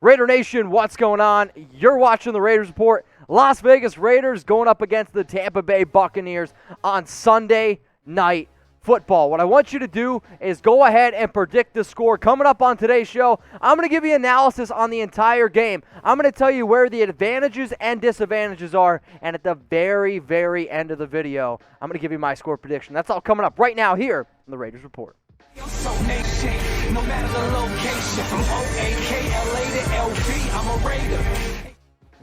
Raider Nation, what's going on? You're watching the Raiders Report. Las Vegas Raiders going up against the Tampa Bay Buccaneers on Sunday Night Football. What I want you to do is go ahead and predict the score. Coming up on today's show, I'm going to give you analysis on the entire game. I'm going to tell you where the advantages and disadvantages are, and at the very, very end of the video, I'm going to give you my score prediction. That's all coming up right now here on the Raiders Report. No matter the location, from O-A-K-L-A to L-V, I'm a Raider.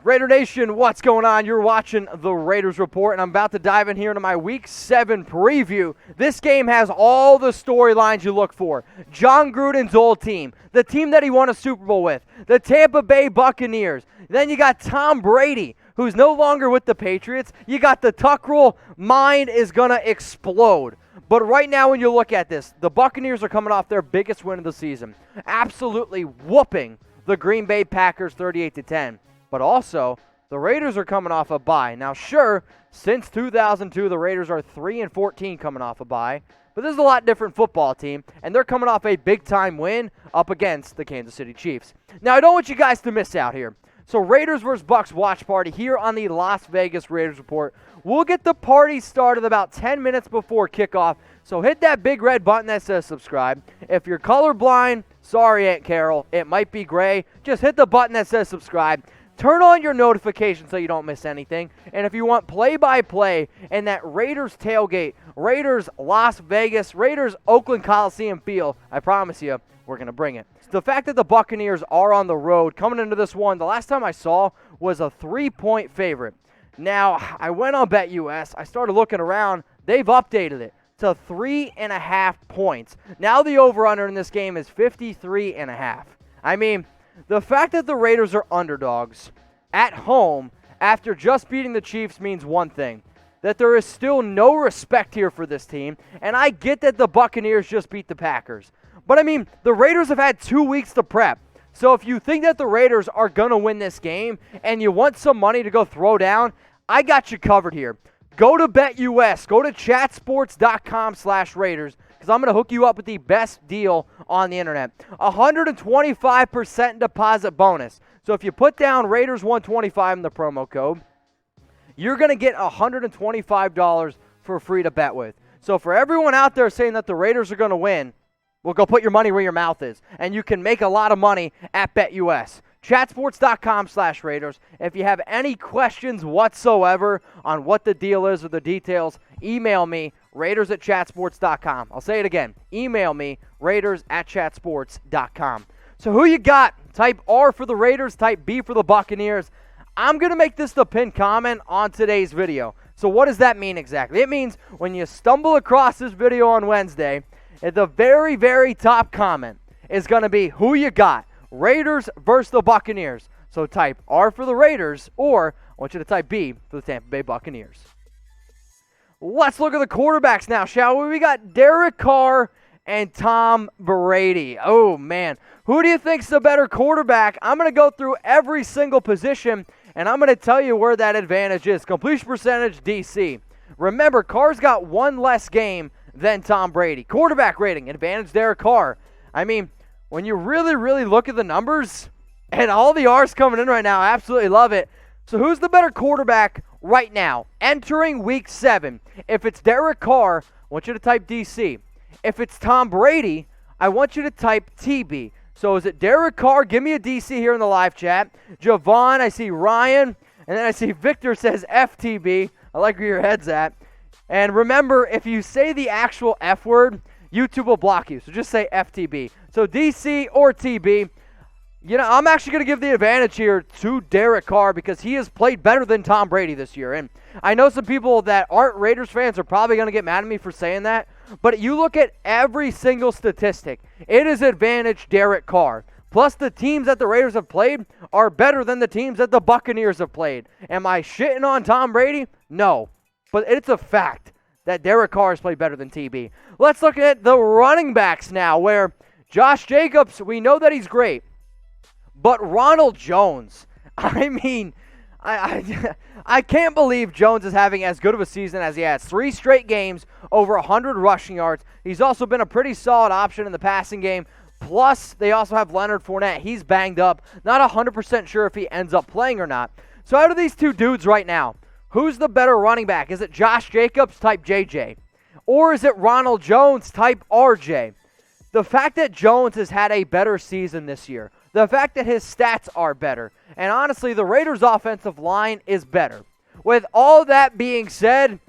Raider Nation, what's going on? You're watching the Raiders Report, and I'm about to dive in here into my Week 7 preview. This game has all the storylines you look for. John Gruden's old team, the team that he won a Super Bowl with, the Tampa Bay Buccaneers. Then you got Tom Brady, who's no longer with the Patriots. You got the Tuck rule. Mind is going to explode. But right now when you look at this, the Buccaneers are coming off their biggest win of the season, absolutely whooping the Green Bay Packers 38-10. But also, the Raiders are coming off a bye. Now sure, since 2002, the Raiders are 3-14 coming off a bye, but this is a lot different football team, and they're coming off a big-time win up against the Kansas City Chiefs. Now I don't want you guys to miss out here. So Raiders vs. Bucs watch party here on the Las Vegas Raiders Report. We'll get the party started about 10 minutes before kickoff, so hit that big red button that says subscribe. If you're colorblind, sorry Aunt Carol, it might be gray. Just hit the button that says subscribe. Turn on your notifications so you don't miss anything. And if you want play-by-play and that Raiders tailgate, Raiders Las Vegas, Raiders Oakland Coliseum feel, I promise you, we're going to bring it. The fact that the Buccaneers are on the road coming into this one, the last time I saw was a 3-point favorite. Now, I went on BetUS. I started looking around. They've updated it to 3.5 points. Now the over-under in this game is 53.5. I mean, the fact that the Raiders are underdogs at home after just beating the Chiefs means one thing, that there is still no respect here for this team, and I get that the Buccaneers just beat the Packers. But, I mean, the Raiders have had 2 weeks to prep. So if you think that the Raiders are going to win this game and you want some money to go throw down, I got you covered here. Go to BetUS. Go to chatsports.com/Raiders because I'm going to hook you up with the best deal on the internet. 125% deposit bonus. So if you put down Raiders 125 in the promo code, you're going to get $125 for free to bet with. So for everyone out there saying that the Raiders are going to win, well, go put your money where your mouth is, and you can make a lot of money at BetUS. Chatsports.com/Raiders. If you have any questions whatsoever on what the deal is or the details, email me, Raiders@chatsports.com. I'll say it again. Email me, Raiders@chatsports.com. So who you got? Type R for the Raiders, type B for the Buccaneers. I'm going to make this the pinned comment on today's video. So what does that mean exactly? It means when you stumble across this video on Wednesday, at the very, very top comment is going to be who you got, Raiders versus the Buccaneers. So type R for the Raiders, or I want you to type B for the Tampa Bay Buccaneers. Let's look at the quarterbacks now, shall we? We got Derek Carr and Tom Brady. Oh, man. Who do you think's the better quarterback? I'm going to go through every single position, and I'm going to tell you where that advantage is. Completion percentage, DC. Remember, Carr's got one less game than Tom Brady. Quarterback rating, advantage Derek Carr. I mean, when you really, really look at the numbers, and all the R's coming in right now, I absolutely love it. So who's the better quarterback right now, entering Week 7? If it's Derek Carr, I want you to type DC. If it's Tom Brady, I want you to type TB. So is it Derek Carr? Give me a DC here in the live chat. Javon, I see Ryan, and then I see Victor says FTB. I like where your head's at. And remember, if you say the actual F word, YouTube will block you. So just say FTB. So DC or TB. You know, I'm actually going to give the advantage here to Derek Carr because he has played better than Tom Brady this year. And I know some people that aren't Raiders fans are probably going to get mad at me for saying that. But you look at every single statistic, it is advantage Derek Carr. Plus, the teams that the Raiders have played are better than the teams that the Buccaneers have played. Am I shitting on Tom Brady? No. But it's a fact that Derek Carr has played better than TB. Let's look at the running backs now, where Josh Jacobs, we know that he's great. But Ronald Jones, I mean, I can't believe Jones is having as good of a season as he has. 3 straight games, over 100 rushing yards. He's also been a pretty solid option in the passing game. Plus, they also have Leonard Fournette. He's banged up. Not 100% sure if he ends up playing or not. So out of these two dudes right now, who's the better running back? Is it Josh Jacobs type JJ? Or is it Ronald Jones type RJ? The fact that Jones has had a better season this year, the fact that his stats are better, and honestly, the Raiders' offensive line is better. With all that being said,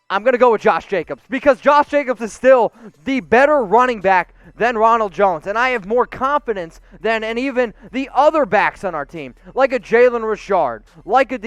I'm going to go with Josh Jacobs because Josh Jacobs is still the better running back than Ronald Jones, and I have more confidence than and even the other backs on our team, like a Jalen Richard, like I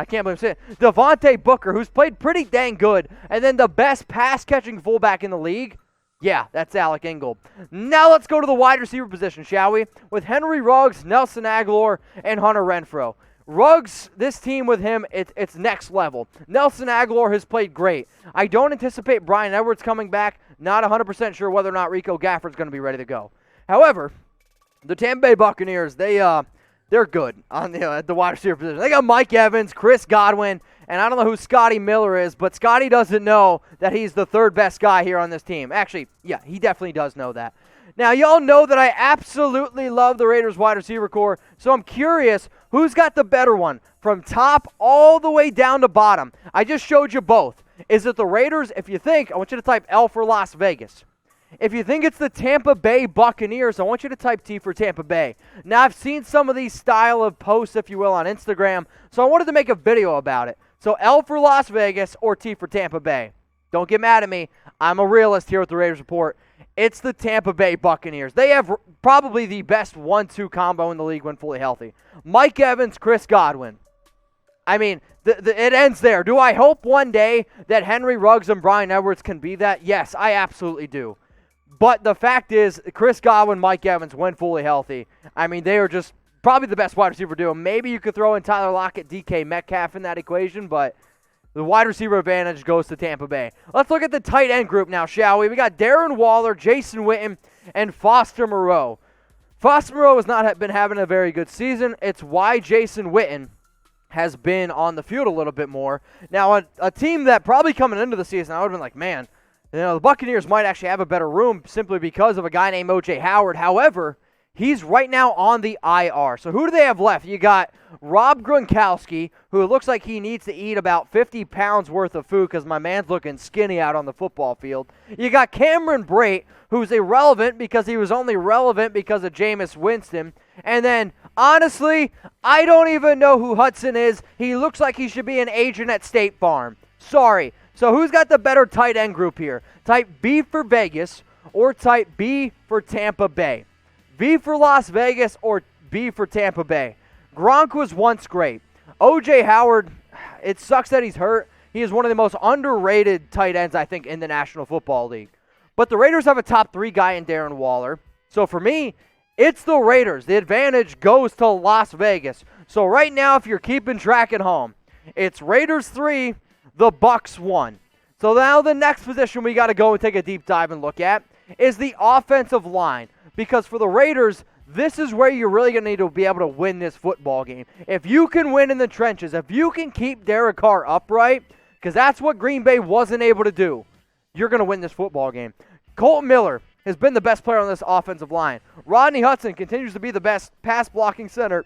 can't believe I'm saying it, Devontae Booker, who's played pretty dang good, and then the best pass-catching fullback in the league. Yeah, that's Alec Ingold. Now let's go to the wide receiver position, shall we? With Henry Ruggs, Nelson Aguilar, and Hunter Renfrow. Ruggs, this team with him, it's next level. Nelson Aguilar has played great. I don't anticipate Bryan Edwards coming back. Not 100% sure whether or not Rico Gafford's going to be ready to go. However, the Tampa Bay Buccaneers, they're good on at the wide receiver position. They got Mike Evans, Chris Godwin, and I don't know who Scotty Miller is, but Scotty doesn't know that he's the third best guy here on this team. Actually, yeah, he definitely does know that. Now, y'all know that I absolutely love the Raiders wide receiver core, so I'm curious, who's got the better one from top all the way down to bottom? I just showed you both. Is it the Raiders? If you think, I want you to type L for Las Vegas. If you think it's the Tampa Bay Buccaneers, I want you to type T for Tampa Bay. Now, I've seen some of these style of posts, if you will, on Instagram, so I wanted to make a video about it. So L for Las Vegas or T for Tampa Bay. Don't get mad at me. I'm a realist here with the Raiders Report. It's the Tampa Bay Buccaneers. They have probably the best 1-2 combo in the league when fully healthy. Mike Evans, Chris Godwin. I mean, it ends there. Do I hope one day that Henry Ruggs and Bryan Edwards can be that? Yes, I absolutely do. But the fact is, Chris Godwin, Mike Evans, when fully healthy, I mean, they are just probably the best wide receiver duo. Maybe you could throw in Tyler Lockett, DK Metcalf in that equation, but the wide receiver advantage goes to Tampa Bay. Let's look at the tight end group now, shall we? We got Darren Waller, Jason Witten, and Foster Moreau. Foster Moreau has not been having a very good season. It's why Jason Witten has been on the field a little bit more. Now, a team that probably coming into the season, I would have been like, man, the Buccaneers might actually have a better room simply because of a guy named O.J. Howard. However, he's right now on the IR. So who do they have left? You got Rob Gronkowski, who looks like he needs to eat about 50 pounds worth of food because my man's looking skinny out on the football field. You got Cameron Brate, who's irrelevant because he was only relevant because of Jameis Winston. And then, honestly, I don't even know who Hudson is. He looks like he should be an agent at State Farm. Sorry. So who's got the better tight end group here? Type B for Vegas or type B for Tampa Bay. V for Las Vegas or B for Tampa Bay. Gronk was once great. O.J. Howard, it sucks that he's hurt. He is one of the most underrated tight ends, I think, in the National Football League. But the Raiders have a top 3 guy in Darren Waller. So for me, it's the Raiders. The advantage goes to Las Vegas. So right now, if you're keeping track at home, it's Raiders 3, the Bucs 1. So now the next position we got to go and take a deep dive and look at is the offensive line. Because for the Raiders, this is where you're really going to need to be able to win this football game. If you can win in the trenches, if you can keep Derek Carr upright, because that's what Green Bay wasn't able to do, you're going to win this football game. Colton Miller has been the best player on this offensive line. Rodney Hudson continues to be the best pass-blocking center,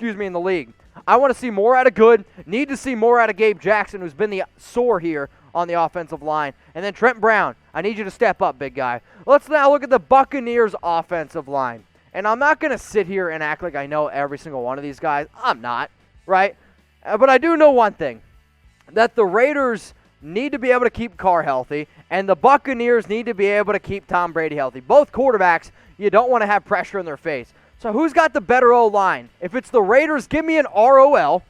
in the league. I want to see more out of Good. Need to see more out of Gabe Jackson, who's been the sore here on the offensive line. And then Trent Brown, I need you to step up, big guy. Let's now look at the Buccaneers offensive line. And I'm not going to sit here and act like I know every single one of these guys. I'm not, right? But I do know one thing, that the Raiders need to be able to keep Carr healthy, and the Buccaneers need to be able to keep Tom Brady healthy. Both quarterbacks, you don't want to have pressure in their face. So who's got the better O-line? If it's the Raiders, give me an ROL.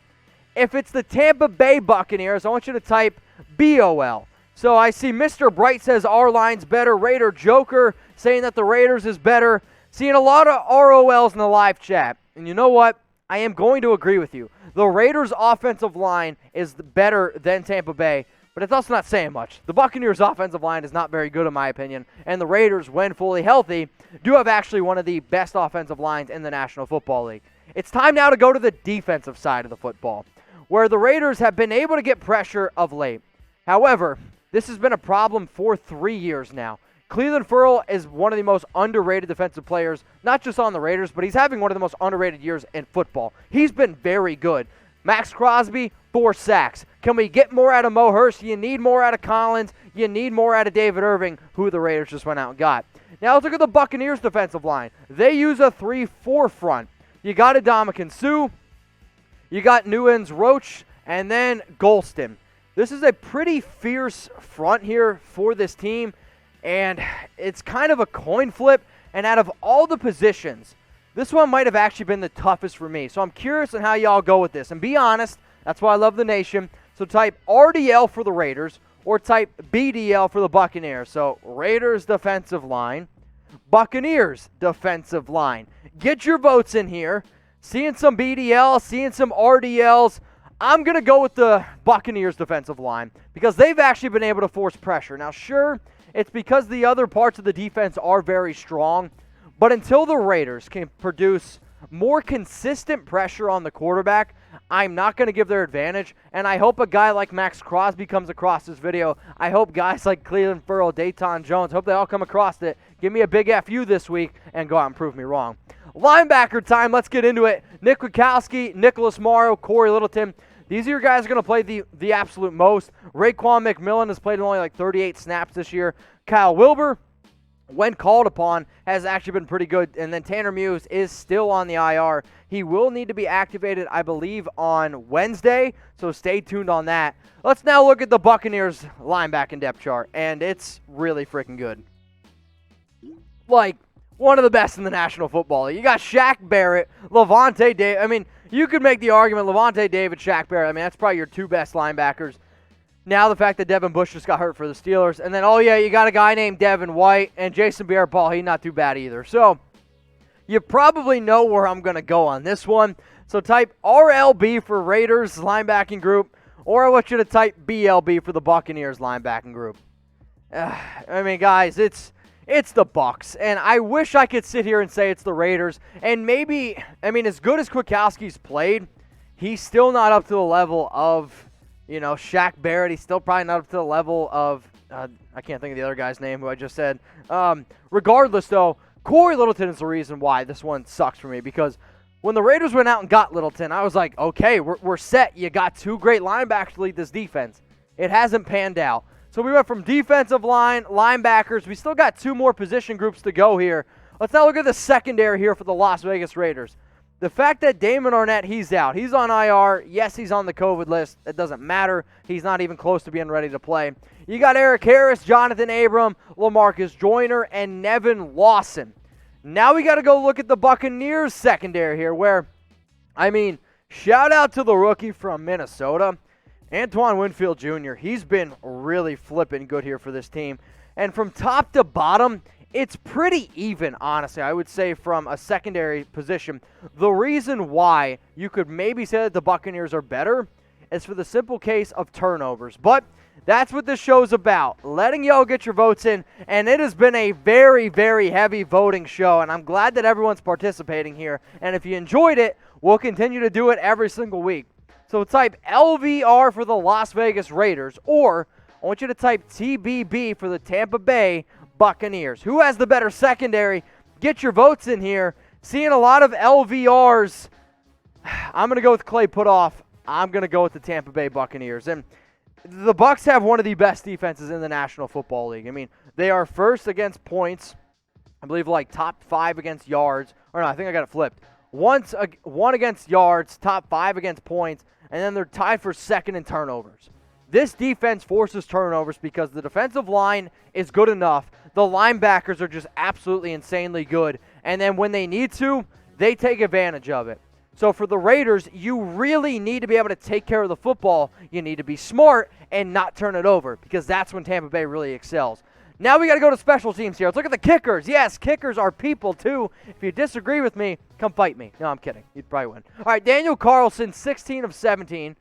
If it's the Tampa Bay Buccaneers, I want you to type BOL. So I see Mr. Bright says our line's better. Raider Joker saying that the Raiders is better. Seeing a lot of ROLs in the live chat. And you know what? I am going to agree with you. The Raiders' offensive line is better than Tampa Bay, but it's also not saying much. The Buccaneers' offensive line is not very good in my opinion, and the Raiders, when fully healthy, do have actually one of the best offensive lines in the National Football League. It's time now to go to the defensive side of the football, where the Raiders have been able to get pressure of late. However, this has been a problem for 3 years now. Cleveland Ferrell is one of the most underrated defensive players, not just on the Raiders, but he's having one of the most underrated years in football. He's been very good. Max Crosby, 4 sacks. Can we get more out of Mo Hurst? You need more out of Collins. You need more out of David Irving, who the Raiders just went out and got. Now let's look at the Buccaneers defensive line. They use a 3-4 front. You got Ndamukong Suh, you got Newens Roach, and then Golston. This is a pretty fierce front here for this team, and it's kind of a coin flip. And out of all the positions, this one might have actually been the toughest for me. So I'm curious on how y'all go with this. And be honest, that's why I love the nation. So type RDL for the Raiders or type BDL for the Buccaneers. So Raiders defensive line, Buccaneers defensive line. Get your votes in here. Seeing some BDL, seeing some RDLs. I'm going to go with the Buccaneers defensive line because they've actually been able to force pressure. Now, sure, it's because the other parts of the defense are very strong. But until the Raiders can produce more consistent pressure on the quarterback, I'm not going to give their advantage. And I hope a guy like Max Crosby comes across this video. I hope guys like Cleveland Ferrell, Dayton Jones, hope they all come across it. Give me a big FU this week and go out and prove me wrong. Linebacker time. Let's get into it. Nick Witkowski, Nicholas Morrow, Corey Littleton. These are your guys are going to play the absolute most. Raekwon McMillan has played only like 38 snaps this year. Kyle Wilbur, when called upon, has actually been pretty good. And then Tanner Muse is still on the IR. He will need to be activated, I believe, on Wednesday, so stay tuned on that. Let's now look at the Buccaneers linebacking depth chart, and it's really freaking good. Like, one of the best in the National Football League. You got Shaq Barrett, Levante David. I mean, you could make the argument Levante David, Shaq Barrett. I mean, that's probably your 2 best linebackers. Now the fact that Devin Bush just got hurt for the Steelers. And then, oh yeah, you got a guy named Devin White and Jason Pierre-Paul. He's not too bad either. So you probably know where I'm going to go on this one. So type RLB for Raiders linebacking group, or I want you to type BLB for the Buccaneers linebacking group. I mean, guys, it's the Bucs, and I wish I could sit here and say it's the Raiders. And maybe, I mean, as good as Kwiatkowski's played, he's still not up to the level of, you know, Shaq Barrett. He's still probably not up to the level of, I can't think of the other guy's name who I just said. Regardless, though, Corey Littleton is the reason why this one sucks for me, because when the Raiders went out and got Littleton, I was like, okay, we're set. You got 2 great linebackers to lead this defense. It hasn't panned out. So we went from defensive line, linebackers. We still got 2 more position groups to go here. Let's now look at the secondary here for the Las Vegas Raiders. The fact that Damon Arnette, he's out. He's on IR. Yes, he's on the COVID list. It doesn't matter. He's not even close to being ready to play. You got Eric Harris, Jonathan Abram, LaMarcus Joyner, and Nevin Lawson. Now we got to go look at the Buccaneers secondary here where, I mean, shout out to the rookie from Minnesota, Antoine Winfield Jr. He's been really flipping good here for this team. And from top to bottom, it's pretty even, honestly, I would say, from a secondary position. The reason why you could maybe say that the Buccaneers are better is for the simple case of turnovers. But that's what this show's about, letting y'all get your votes in. And it has been a very, very heavy voting show, and I'm glad that everyone's participating here. And if you enjoyed it, we'll continue to do it every single week. So type LVR for the Las Vegas Raiders, or I want you to type TBB for the Tampa Bay Buccaneers. Who has the better secondary? Get your votes in here. Seeing a lot of LVRs. I'm going to go with Clay Putoff. I'm going to go with the Tampa Bay Buccaneers. And the Bucs have one of the best defenses in the National Football League. I mean, they are first against points. I believe like top 5 against yards. Or no, I think I got it flipped. One against yards, top 5 against points, and then they're tied for second in turnovers. This defense forces turnovers because the defensive line is good enough. The linebackers are just absolutely insanely good. And then when they need to, they take advantage of it. So for the Raiders, you really need to be able to take care of the football. You need to be smart and not turn it over, because that's when Tampa Bay really excels. Now we got to go to special teams here. Let's look at the kickers. Yes, kickers are people too. If you disagree with me, come fight me. No, I'm kidding. You'd probably win. All right, Daniel Carlson, 16 of 17.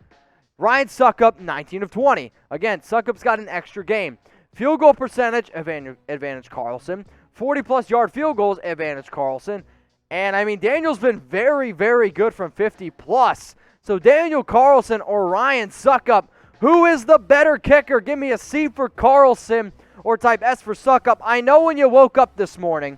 Ryan Suckup, 19 of 20. Again, Suckup's got an extra game. Field goal percentage, advantage Carlson. 40-plus yard field goals, advantage Carlson. And, I mean, Daniel's been very, very good from 50-plus. So Daniel Carlson or Ryan Suckup, who is the better kicker? Give me a C for Carlson. or type S for suck up. I know when you woke up this morning,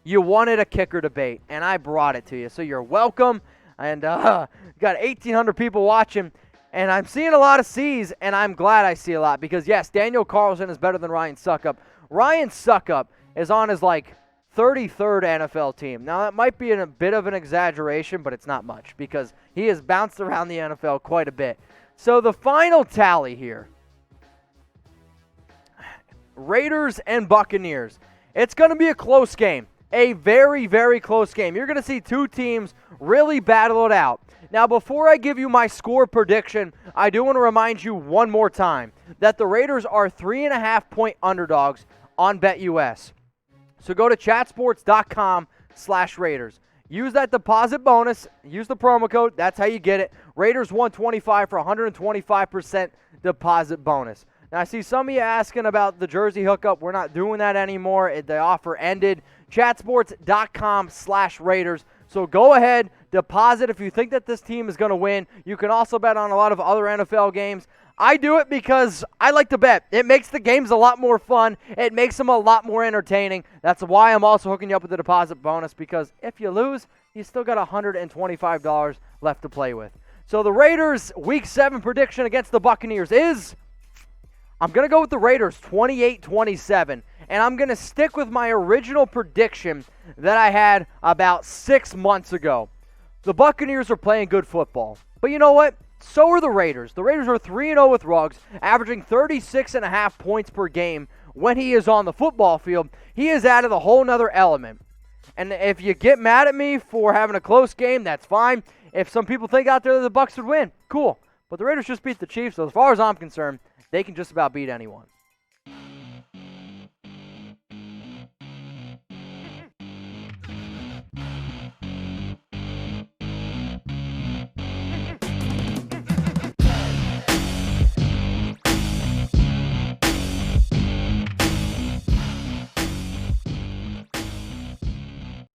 you wanted a kicker debate, and I brought it to you. So you're welcome. And got 1,800 people watching, and I'm seeing a lot of C's, and I'm glad I see a lot because, yes, Daniel Carlson is better than Ryan Suckup. Ryan Suckup is on his, 33rd NFL team. Now, that might be a bit of an exaggeration, but it's not much because he has bounced around the NFL quite a bit. So the final tally here, Raiders and Buccaneers. It's going to be a close game, a very, very close game. You're going to see two teams really battle it out. Now, before I give you my score prediction, I do want to remind you one more time that the Raiders are 3.5-point underdogs on BetUS. So go to chatsports.com/Raiders. Use that deposit bonus. Use the promo code. That's how you get it. Raiders 125 for 125% deposit bonus. Now, I see some of you asking about the jersey hookup. We're not doing that anymore. The offer ended. Chatsports.com/Raiders. So go ahead, deposit if you think that this team is going to win. You can also bet on a lot of other NFL games. I do it because I like to bet. It makes the games a lot more fun. It makes them a lot more entertaining. That's why I'm also hooking you up with the deposit bonus, because if you lose, you still got $125 left to play with. So the Raiders' Week 7 prediction against the Buccaneers is, I'm going to go with the Raiders 28-27, and I'm going to stick with my original prediction that I had about 6 months ago. The Buccaneers are playing good football, but you know what? So are the Raiders. The Raiders are 3-0 with Ruggs, averaging 36.5 points per game when he is on the football field. He has added a whole nother element. And if you get mad at me for having a close game, that's fine. If some people think out there that the Bucs would win, cool. But the Raiders just beat the Chiefs, so as far as I'm concerned, they can just about beat anyone.